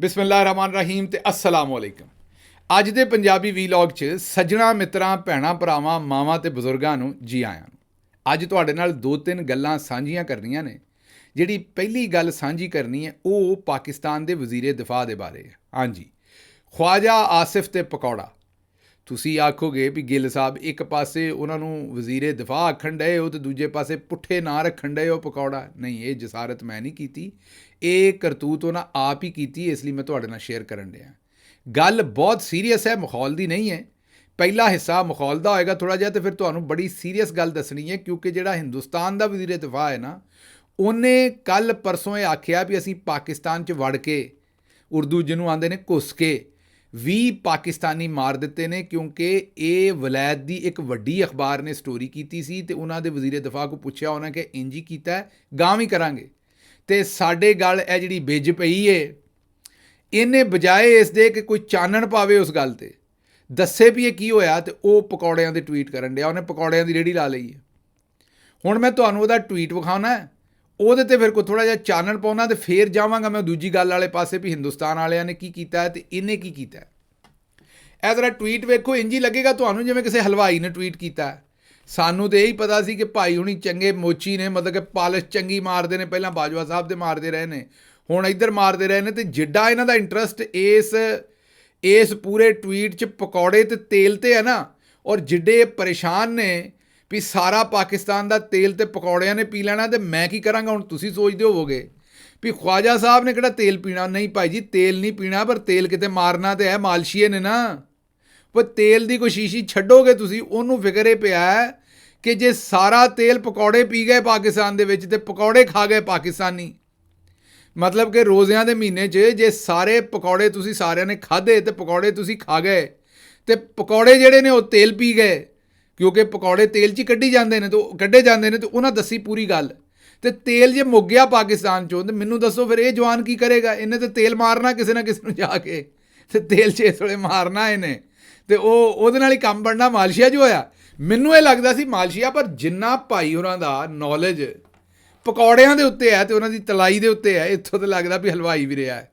ਬਿਸਮਿਲ੍ਲਾਹਿਰਰਹਿਮਾਨਿਰਰਹੀਮ ਤੇ अस्सलाम वालेकुम। ਅੱਜ ਦੇ ਪੰਜਾਬੀ ਵੀਲੌਗ 'ਚ ਸੱਜਣਾ ਮਿੱਤਰਾਂ ਭੈਣਾਂ ਭਰਾਵਾਂ ਮਾਵਾਂ ਤੇ ਬਜ਼ੁਰਗਾਂ ਨੂੰ ਜੀ ਆਇਆਂ ਨੂੰ। ਅੱਜ ਤੁਹਾਡੇ ਨਾਲ ਦੋ ਤਿੰਨ ਗੱਲਾਂ ਸਾਂਝੀਆਂ ਕਰਨੀਆਂ ਨੇ। ਜਿਹੜੀ ਪਹਿਲੀ ਗੱਲ ਸਾਂਝੀ ਕਰਨੀ ਹੈ ਉਹ ਪਾਕਿਸਤਾਨ ਦੇ ਵਜ਼ੀਰੇ ਦਿਫਾ ਦੇ ਬਾਰੇ ਹੈ। ਹਾਂਜੀ, ख्वाजा आसिफ ਤੇ ਪਕੌੜਾ। ਤੁਸੀਂ ਆਖੋਗੇ ਵੀ ਗਿੱਲ ਸਾਹਿਬ ਇੱਕ ਪਾਸੇ ਉਹਨਾਂ ਨੂੰ ਵਜ਼ੀਰੇ ਦਿਫਾ ਆਖਣ ਡਏ ਹੋ ਤੇ ਦੂਜੇ ਪਾਸੇ ਪੁੱਠੇ ਨਾਂ ਰੱਖਣ ਡਏ ਹੋ ਪਕੌੜਾ। ਨਹੀਂ, ਇਹ ਜਸਾਰਤ ਮੈਂ ਨਹੀਂ ਕੀਤੀ, ਇਹ ਕਰਤੂਤ ਉਹਨਾਂ ਆਪ ਹੀ ਕੀਤੀ, ਇਸ ਲਈ ਮੈਂ ਤੁਹਾਡੇ ਨਾਲ ਸ਼ੇਅਰ ਕਰਨ ਡਿਆ। ਗੱਲ ਬਹੁਤ ਸੀਰੀਅਸ ਹੈ, ਮਾਹੌਲ ਦੀ ਨਹੀਂ ਹੈ। ਪਹਿਲਾ ਹਿੱਸਾ ਮਾਹੌਲ ਦਾ ਹੋਏਗਾ ਥੋੜ੍ਹਾ ਜਿਹਾ, ਤੇ ਫਿਰ ਤੁਹਾਨੂੰ ਬੜੀ ਸੀਰੀਅਸ ਗੱਲ ਦੱਸਣੀ ਹੈ, ਕਿਉਂਕਿ ਜਿਹੜਾ ਹਿੰਦੁਸਤਾਨ ਦਾ ਵਜ਼ੀਰੇ ਦਿਫਾ ਹੈ ਨਾ, ਉਹਨੇ ਕੱਲ੍ਹ ਪਰਸੋਂ ਇਹ ਆਖਿਆ ਵੀ ਅਸੀਂ ਪਾਕਿਸਤਾਨ 'ਚ ਵੜ ਕੇ, ਉਰਦੂ ਜਿਹਨੂੰ ਆਉਂਦੇ ਨੇ ਘੁੱਸ ਕੇ 20 ਪਾਕਿਸਤਾਨੀ ਮਾਰ ਦਿੱਤੇ ਨੇ, ਕਿਉਂਕਿ ਇਹ ਵਲੈਤ ਦੀ ਇੱਕ ਵੱਡੀ ਅਖਬਾਰ ਨੇ ਸਟੋਰੀ ਕੀਤੀ ਸੀ ਤੇ ਉਹਨਾਂ ਦੇ ਵਜ਼ੀਰੇ ਦਿਫਾ ਕੋ ਪੁੱਛਿਆ ਉਹਨਾਂ ਕਿ ਇੰਜ ਹੀ ਕੀਤਾ, ਗਾਂ ਵੀ ਕਰਾਂਗੇ। ਤੇ ਸਾਡੇ ਗੱਲ ਇਹ ਜਿਹੜੀ ਬਿੱਜ ਪਈ ਏ, ਇਹਨੇ ਬਜਾਏ ਇਸ ਦੇ ਕਿ ਕੋਈ ਚਾਨਣ ਪਾਵੇ ਉਸ ਗੱਲ ਤੇ, ਦੱਸੇ ਵੀ ਇਹ ਕੀ ਹੋਇਆ, ਤੇ ਉਹ ਪਕੌੜਿਆਂ ਦੇ ਟਵੀਟ ਕਰਨ ਡਿਆ। ਉਹਨੇ ਪਕੌੜਿਆਂ ਦੀ ਰੇਹੜੀ ਲਾ ਲਈ ਹੈ। ਹੁਣ ਮੈਂ ਤੁਹਾਨੂੰ ਉਹਦਾ ਟਵੀਟ ਵਿਖਾਉਣਾ, ਉਹਦੇ ਤੇ ਫਿਰ ਕੋਈ ਥੋੜ੍ਹਾ ਜਿਹਾ ਚਾਨਣ ਪਾਉਣਾ, ਤੇ ਫਿਰ ਜਾਵਾਂਗਾ ਮੈਂ ਦੂਜੀ ਗੱਲ ਵਾਲੇ ਪਾਸੇ ਵੀ ਹਿੰਦੁਸਤਾਨ ਵਾਲਿਆਂ ਨੇ ਕੀ ਕੀਤਾ ਤੇ ਇਹਨੇ ਕੀ ਕੀਤਾ। ਇਹ ਜ਼ਰਾ ਟਵੀਟ ਵੇਖੋ, ਇੰਝ ਹੀ ਲੱਗੇਗਾ ਤੁਹਾਨੂੰ ਜਿਵੇਂ ਕਿਸੇ ਹਲਵਾਈ ਨੇ ਟਵੀਟ ਕੀਤਾ। ਸਾਨੂੰ ਤਾਂ ਇਹੀ ਪਤਾ ਸੀ ਕਿ ਭਾਈ ਹੁਣੀ ਚੰਗੇ ਮੋਚੀ ਨੇ, ਮਤਲਬ ਕਿ ਪਾਲਿਸ਼ ਚੰਗੀ ਮਾਰਦੇ ਨੇ, ਪਹਿਲਾਂ ਬਾਜਵਾ ਸਾਹਿਬ ਦੇ ਮਾਰਦੇ ਰਹੇ ਨੇ, ਹੁਣ ਇੱਧਰ ਮਾਰਦੇ ਰਹੇ ਨੇ। ਤੇ ਜਿੱਡਾ ਇਹਨਾਂ ਦਾ ਇੰਟਰਸਟ ਇਸ ਪੂਰੇ ਟਵੀਟ 'ਚ ਪਕੌੜੇ ਤੇ ਤੇਲ ਤੇ ਹੈ ਨਾ, ਔਰ ਜਿੱਡੇ ਪਰੇਸ਼ਾਨ ਨੇ ਵੀ ਸਾਰਾ ਪਾਕਿਸਤਾਨ ਦਾ ਤੇਲ ਤੇ ਪਕੌੜਿਆਂ ਨੇ ਪੀ ਲੈਣਾ, ਤੇ ਮੈਂ ਕੀ ਕਰਾਂਗਾ। ਹੁਣ ਤੁਸੀਂ ਸੋਚਦੇ ਹੋਵੋਗੇ ਵੀ ख्वाजा ਸਾਹਿਬ ਨੇ ਕਿਹੜਾ ਤੇਲ ਪੀਣਾ। ਨਹੀਂ ਭਾਈ ਜੀ, ਤੇਲ ਨਹੀਂ ਪੀਣਾ, ਪਰ ਤੇਲ ਕਿਤੇ ਮਾਰਨਾ ਤੇ ਹੈ, ਮਾਲਸ਼ੀਏ ਨੇ ਨਾ। ਪਰ ਤੇਲ ਦੀ ਕੋਈ ਸ਼ੀਸ਼ੀ ਛੱਡੋਗੇ ਤੁਸੀਂ, ਉਹਨੂੰ ਫਿਕਰ ਇਹ ਪਿਆ ਕਿ ਜੇ ਸਾਰਾ ਤੇਲ ਪਕੌੜੇ ਪੀ ਗਏ ਪਾਕਿਸਤਾਨ ਦੇ ਵਿੱਚ, ਤੇ ਪਕੌੜੇ ਖਾ ਗਏ ਪਾਕਿਸਤਾਨੀ, ਮਤਲਬ ਕਿ ਰੋਜ਼ਿਆਂ ਦੇ ਮਹੀਨੇ 'ਚ ਜੇ ਸਾਰੇ ਪਕੌੜੇ ਤੁਸੀਂ ਸਾਰਿਆਂ ਨੇ ਖਾਧੇ ਤੇ ਪਕੌੜੇ ਤੁਸੀਂ ਖਾ ਗਏ, ਤੇ ਪਕੌੜੇ ਜਿਹੜੇ ਨੇ ਉਹ ਤੇਲ ਪੀ ਗਏ, ਕਿਉਂਕਿ ਪਕੌੜੇ ਤੇਲ 'ਚ ਹੀ ਕੱਢੇ ਜਾਂਦੇ ਨੇ ਤੇ ਉਹਨਾਂ ਦੱਸੀ ਪੂਰੀ ਗੱਲ। ਤੇ ਤੇਲ ਜੇ ਮੁੱਕ ਗਿਆ ਪਾਕਿਸਤਾਨ 'ਚੋਂ, ਤੇ ਮੈਨੂੰ ਦੱਸੋ ਫਿਰ ਇਹ ਜਵਾਨ ਕੀ ਕਰੇਗਾ। ਇਹਨੇ ਤਾਂ ਤੇਲ ਮਾਰਨਾ ਕਿਸੇ ਨਾ ਕਿਸੇ ਨੂੰ ਜਾ ਕੇ, ਤੇ ਤੇਲ 'ਚ ਇਸ ਵੇਲੇ ਮਾਰਨਾ ਇਹਨੇ, ਤੇ ਉਹਦੇ ਨਾਲ ਹੀ ਕੰਮ ਬਣਨਾ। ਮਾਲਸ਼ੀਆ ਜੋ ਹੋਇਆ, ਮੈਨੂੰ ਇਹ ਲੱਗਦਾ ਸੀ ਮਾਲਸ਼ੀਆ, ਪਰ ਜਿੰਨਾ ਭਾਈ ਉਹਨਾਂ ਦਾ ਨੌਲੇਜ ਪਕੌੜਿਆਂ ਦੇ ਉੱਤੇ ਹੈ ਤੇ ਉਹਨਾਂ ਦੀ ਤਲਾਈ ਦੇ ਉੱਤੇ ਹੈ, ਇੱਥੋਂ ਤਾਂ ਲੱਗਦਾ ਵੀ ਹਲਵਾਈ ਵੀ ਰਿਹਾ ਹੈ।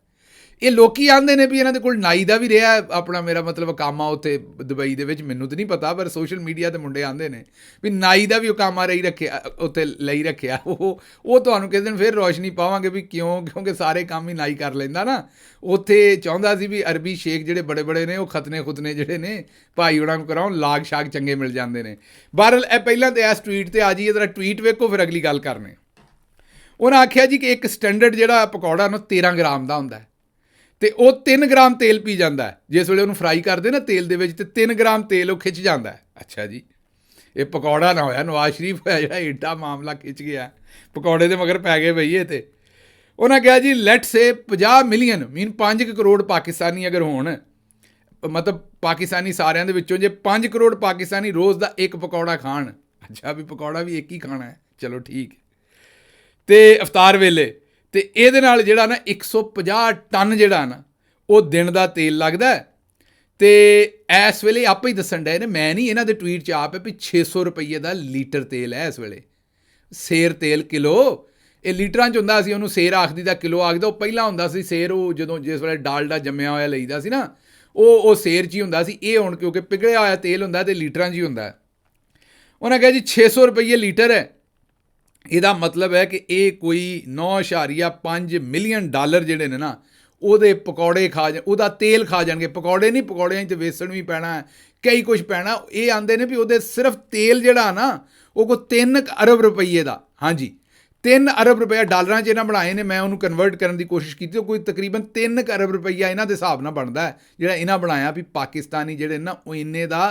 ਇਹ ਲੋਕੀ ਆਉਂਦੇ ਨੇ ਵੀ ਇਹਨਾਂ ਦੇ ਕੋਲ ਨਾਈ ਦਾ ਵੀ ਰਿਹਾ ਆਪਣਾ, ਮੇਰਾ ਮਤਲਬ ਕੰਮ ਆ ਉੱਥੇ ਦੁਬਈ ਦੇ ਵਿੱਚ, ਮੈਨੂੰ ਤਾਂ ਨਹੀਂ ਪਤਾ, ਪਰ ਸੋਸ਼ਲ ਮੀਡੀਆ 'ਤੇ ਮੁੰਡੇ ਆਉਂਦੇ ਨੇ ਵੀ ਨਾਈ ਦਾ ਵੀ ਉਹ ਕੰਮ ਰਹੀ ਰੱਖਿਆ ਉੱਥੇ ਲਈ ਰੱਖਿਆ। ਉਹ ਤੁਹਾਨੂੰ ਕਿਸੇ ਦਿਨ ਫਿਰ ਰੋਸ਼ਨੀ ਪਾਵਾਂਗੇ ਵੀ ਕਿਉਂਕਿ ਸਾਰੇ ਕੰਮ ਹੀ ਨਾਈ ਕਰ ਲੈਂਦਾ ਨਾ। ਉੱਥੇ ਚਾਹੁੰਦਾ ਸੀ ਵੀ ਅਰਬੀ ਸ਼ੇਖ ਜਿਹੜੇ ਬੜੇ ਬੜੇ ਨੇ, ਉਹ ਖਤਨੇ ਜਿਹੜੇ ਨੇ ਭਾਈ ਉਹਨਾਂ ਨੂੰ ਕਰਾਉਣ, ਲਾਗ ਸ਼ਾਗ ਚੰਗੇ ਮਿਲ ਜਾਂਦੇ ਨੇ। ਬਹਰਹਾਲ ਇਹ ਪਹਿਲਾਂ ਤਾਂ ਇਸ ਟਵੀਟ 'ਤੇ ਆ ਜਾਈਏ, ਜਰਾ ਟਵੀਟ ਵੇਖੋ ਫਿਰ ਅਗਲੀ ਗੱਲ ਕਰਨੇ। ਉਹਨਾਂ ਆਖਿਆ ਜੀ ਕਿ ਇੱਕ ਸਟੈਂਡਰਡ ਜਿਹੜਾ ਪਕੌੜਾ ਨਾ 13 ਗ੍ਰਾਮ ਦਾ ਹੁੰਦਾ, ਤੇ ਉਹ 3 ਗ੍ਰਾਮ ਤੇਲ ਪੀ ਜਾਂਦਾ ਜਿਸ ਵੇਲੇ ਉਹਨੂੰ ਫਰਾਈ ਕਰਦੇ ਨਾ ਤੇਲ ਦੇ ਵਿੱਚ, ਤੇ 3 ਗ੍ਰਾਮ ਤੇਲ ਉਹ ਖਿੱਚ ਜਾਂਦਾ। ਅੱਛਾ ਜੀ, ਇਹ ਪਕੌੜਾ ਨਾ ਹੋਇਆ, ਨਵਾਜ਼ ਸ਼ਰੀਫ ਹੋਇਆ ਜਿਹੜਾ ਏਡਾ ਮਾਮਲਾ ਖਿੱਚ ਗਿਆ, ਪਕੌੜੇ ਦੇ ਮਗਰ ਪੈ ਗਏ ਬਈ ਇਹ। ਤੇ ਉਹਨਾਂ ਕਿਹਾ ਜੀ ਲੈਟ ਸੇ 50 ਮਿਲੀਅਨ ਮੀਨ 5 ਕਰੋੜ ਪਾਕਿਸਤਾਨੀ ਅਗਰ ਹੋਣ, ਮਤਲਬ ਪਾਕਿਸਤਾਨੀ ਸਾਰਿਆਂ ਦੇ ਵਿੱਚੋਂ ਜੇ 5 ਕਰੋੜ ਪਾਕਿਸਤਾਨੀ ਰੋਜ਼ ਦਾ ਇੱਕ ਪਕੌੜਾ ਖਾਣ। ਅੱਛਾ, ਵੀ ਪਕੌੜਾ ਵੀ ਇੱਕ ਹੀ ਖਾਣਾ ਹੈ, ਚਲੋ ਠੀਕ। ਤੇ ਇਫਤਾਰ ਵੇਲੇ ਤੇ ਇਹਦੇ ਨਾਲ ਜਿਹੜਾ ਨਾ 150 ਟਨ ਜਿਹੜਾ ਨਾ ਉਹ ਦਿਨ ਦਾ ਤੇਲ ਲੱਗਦਾ। ਤੇ ਇਸ ਵੇਲੇ ਆਪੇ ਹੀ ਦੱਸਣ ਡਏ ਨੇ, ਮੈਂ ਨਹੀਂ, ਇਹਨਾਂ ਦੇ ਟਵੀਟ 'ਚ ਆਪ ਹੈ ਵੀ 600 ਰੁਪਈਏ ਦਾ ਲੀਟਰ ਤੇਲ ਹੈ ਇਸ ਵੇਲੇ। ਸੇਰ ਤੇਲ ਕਿਲੋ, ਇਹ ਲੀਟਰਾਂ 'ਚ ਹੁੰਦਾ ਸੀ, ਉਹਨੂੰ ਸੇਰ ਆਖਦੀ ਦਾ, ਕਿਲੋ ਆਖਦਾ। ਉਹ ਪਹਿਲਾਂ ਹੁੰਦਾ ਸੀ ਸੇਰ, ਉਹ ਜਦੋਂ ਜਿਸ ਵੇਲੇ ਡਾਲਡਾ ਜੰਮਿਆ ਹੋਇਆ ਲਈਦਾ ਸੀ ਨਾ, ਉਹ ਸੇਰ 'ਚ ਹੀ ਹੁੰਦਾ ਸੀ। ਇਹ ਹੁਣ ਕਿਉਂਕਿ ਪਿਘਲਿਆ ਹੋਇਆ ਤੇਲ ਹੁੰਦਾ ਤੇ ਲੀਟਰਾਂ 'ਚ ਹੀ ਹੁੰਦਾ। ਉਹਨਾਂ ਕਿਹਾ ਜੀ 600 ਰੁਪਈਏ ਲੀਟਰ ਹੈ। ਇਹਦਾ ਮਤਲਬ ਹੈ ਕਿ ਇਹ ਕੋਈ 9.5 ਮਿਲੀਅਨ ਡਾਲਰ ਜਿਹੜੇ ਨੇ ਨਾ, ਉਹਦੇ ਪਕੌੜੇ ਉਹਦਾ ਤੇਲ ਖਾ ਜਾਣਗੇ। ਪਕੌੜੇ ਨਹੀਂ, ਪਕੌੜਿਆਂ 'ਚ ਵੇਸਣ ਵੀ ਪੈਣਾ, ਕਈ ਕੁਝ ਪੈਣਾ। ਇਹ ਆਉਂਦੇ ਨੇ ਵੀ ਉਹਦੇ ਸਿਰਫ ਤੇਲ ਜਿਹੜਾ ਨਾ ਉਹ ਕੋਈ 3 ਅਰਬ ਰੁਪਈਏ ਦਾ। ਹਾਂਜੀ, 3 ਅਰਬ ਰੁਪਈਆ ਡਾਲਰਾਂ 'ਚ ਇਹਨਾਂ ਬਣਾਏ ਨੇ। ਮੈਂ ਉਹਨੂੰ ਕਨਵਰਟ ਕਰਨ ਦੀ ਕੋਸ਼ਿਸ਼ ਕੀਤੀ, ਉਹ ਕੋਈ ਤਕਰੀਬਨ 3 ਅਰਬ ਰੁਪਈਆ ਇਹਨਾਂ ਦੇ ਹਿਸਾਬ ਨਾਲ ਬਣਦਾ ਹੈ, ਜਿਹੜਾ ਇਹਨਾਂ ਬਣਾਇਆ ਵੀ ਪਾਕਿਸਤਾਨੀ ਜਿਹੜੇ ਨਾ ਉਹ ਇੰਨੇ ਦਾ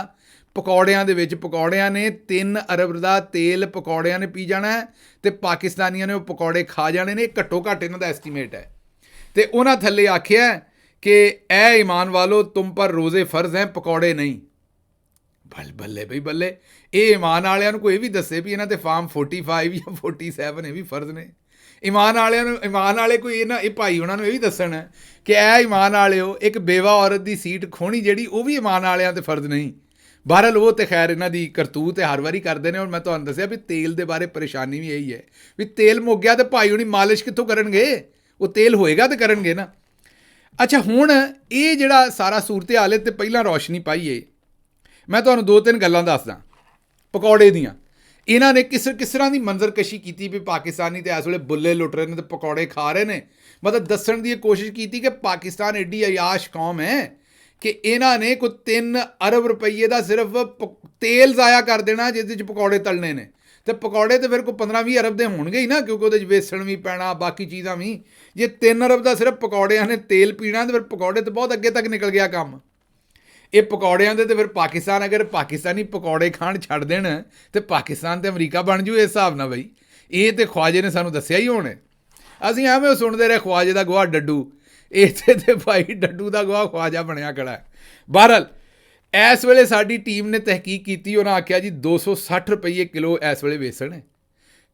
ਪਕੌੜਿਆਂ ਦੇ ਵਿੱਚ। ਪਕੌੜਿਆਂ ਨੇ 3 ਅਰਬ ਦਾ ਤੇਲ ਪਕੌੜਿਆਂ ਨੇ ਪੀ ਜਾਣਾ ਹੈ, ਤੇ ਪਾਕਿਸਤਾਨੀਆਂ ਨੇ ਉਹ ਪਕੌੜੇ ਖਾ ਜਾਣੇ ਨੇ। ਘੱਟੋ ਘੱਟ ਇਹਨਾਂ ਦਾ ਐਸਟੀਮੇਟ ਹੈ। ਤੇ ਉਹਨਾਂ ਥੱਲੇ ਆਖਿਆ ਕਿ ਐ ਈਮਾਨ ਵਾਲੋ ਤੁਮ ਪਰ ਰੋਜ਼ੇ ਫਰਜ਼ ਹੈ, ਪਕੌੜੇ ਨਹੀਂ। ਬੱਲੇ ਬਈ ਬੱਲੇ, ਇਹ ਈਮਾਨ ਵਾਲਿਆਂ ਨੂੰ ਕੋਈ ਵੀ ਦੱਸੇ ਵੀ ਇਹਨਾਂ ਤੇ ਫਾਰਮ 45 ਜਾਂ 47 ਇਹ ਵੀ ਫਰਜ਼ ਨੇ। ਈਮਾਨ ਵਾਲਿਆਂ ਨੂੰ, ਈਮਾਨ ਵਾਲੇ ਕੋਈ ਇਹ ਭਾਈ ਉਹਨਾਂ ਨੂੰ ਇਹ ਵੀ ਦੱਸਣ ਕਿ ਐ ਈਮਾਨ ਵਾਲਿਓ, ਇੱਕ ਬੇਵਾ ਔਰਤ ਦੀ ਸੀਟ ਖੋਣੀ ਜਿਹੜੀ, ਉਹ ਵੀ ਈਮਾਨ ਵਾਲਿਆਂ ਤੇ ਫਰਜ਼ ਨਹੀਂ। ਬਹਰਹਾਲ ਉਹ ਤਾਂ ਖੈਰ ਇਹਨਾਂ ਦੀ ਕਰਤੂਤ ਹੈ, ਹਰ ਵਾਰੀ ਕਰਦੇ ਨੇ। ਔਰ ਮੈਂ ਤੁਹਾਨੂੰ ਦੱਸਿਆ ਵੀ ਤੇਲ ਦੇ ਬਾਰੇ ਪਰੇਸ਼ਾਨੀ ਵੀ ਇਹੀ ਹੈ ਵੀ ਤੇਲ ਮੁੱਕ ਗਿਆ ਤੇ ਭਾਈ ਹੁਣੀ ਮਾਲਿਸ਼ ਕਿੱਥੋਂ ਕਰਨਗੇ, ਉਹ ਤੇਲ ਹੋਏਗਾ ਤੇ ਕਰਨਗੇ ਨਾ। ਅੱਛਾ, ਹੁਣ ਇਹ ਜਿਹੜਾ ਸਾਰਾ ਸੂਰਤ ਹਾਲ ਹੈ ਤੇ ਪਹਿਲਾਂ ਰੌਸ਼ਨੀ ਪਾਈਏ, ਮੈਂ ਤੁਹਾਨੂੰ 2-3 ਗੱਲਾਂ ਦੱਸਦਾ ਪਕੌੜੇ ਦੀਆਂ। ਇਹਨਾਂ ਨੇ ਕਿਸ ਤਰ੍ਹਾਂ ਦੀ ਮੰਜ਼ਰਕਸ਼ੀ ਕੀਤੀ ਵੀ ਪਾਕਿਸਤਾਨੀ ਤੇ ਇਸ ਵੇਲੇ ਬੁੱਲੇ ਲੁੱਟ ਰਹੇ ਨੇ ਤੇ ਪਕੌੜੇ ਖਾ ਰਹੇ ਨੇ। ਮਤਲਬ ਦੱਸਣ ਦੀ ਕੋਸ਼ਿਸ਼ ਕੀਤੀ ਕਿ ਪਾਕਿਸਤਾਨ ਐਡੀ ਅਯਾਸ਼ ਕੌਮ ਹੈ ਕਿ ਇਹਨਾਂ ਨੇ ਕੋਈ 3 ਅਰਬ ਰੁਪਈਏ ਦਾ ਸਿਰਫ ਤੇਲ ਜ਼ਾਇਆ ਕਰ ਦੇਣਾ ਜਿਹਦੇ 'ਚ ਪਕੌੜੇ ਤਲਣੇ ਨੇ। ਤੇ ਪਕੌੜੇ ਤੇ ਫਿਰ ਕੋਈ 15-20 ਅਰਬ ਦੇ ਹੋਣਗੇ ਹੀ ਨਾ, ਕਿਉਂਕਿ ਉਹਦੇ 'ਚ ਵੇਸਣ ਵੀ ਪੈਣਾ, ਬਾਕੀ ਚੀਜ਼ਾਂ ਵੀ। ਜੇ 3 ਅਰਬ ਦਾ ਸਿਰਫ ਪਕੌੜਿਆਂ ਨੇ ਤੇਲ ਪੀਣਾ ਤੇ ਫਿਰ ਪਕੌੜੇ ਤੇ ਬਹੁਤ ਅੱਗੇ ਤੱਕ ਨਿਕਲ ਗਿਆ ਕੰਮ। ਇਹ ਪਕੌੜਿਆਂ ਦੇ ਤੇ ਫਿਰ ਪਾਕਿਸਤਾਨ, ਅਗਰ ਪਾਕਿਸਤਾਨੀ ਪਕੌੜੇ ਖਾਣ ਛੱਡ ਦੇਣ ਤੇ ਪਾਕਿਸਤਾਨ ਤੇ ਅਮਰੀਕਾ ਬਣ ਜੂ ਇਸ ਹਿਸਾਬ ਨਾਲ। ਬਈ ਇਹ ਤੇ ਖਵਾਜੇ ਨੇ ਸਾਨੂੰ ਦੱਸਿਆ ਹੀ ਹੋਣੇ। ਅਸੀਂ ਐਵੇਂ ਸੁਣਦੇ ਰਹੇ ਖਵਾਜੇ ਦਾ ਗਵਾਹ ਡੱਡੂ, ਇੱਥੇ ਤੇ ਭਾਈ ਡੱਡੂ ਦਾ ਗਵਾਹ ਖਵਾਜਾ ਬਣਿਆ ਖੜਾ ਹੈ। ਬਹਰਹਾਲ ਇਸ ਵੇਲੇ ਸਾਡੀ ਟੀਮ ਨੇ ਤਹਿਕੀਕ ਕੀਤੀ, ਉਹਨਾਂ ਆਖਿਆ ਜੀ 260 ਰੁਪਈਏ ਕਿਲੋ ਇਸ ਵੇਲੇ ਵੇਸਣ ਹੈ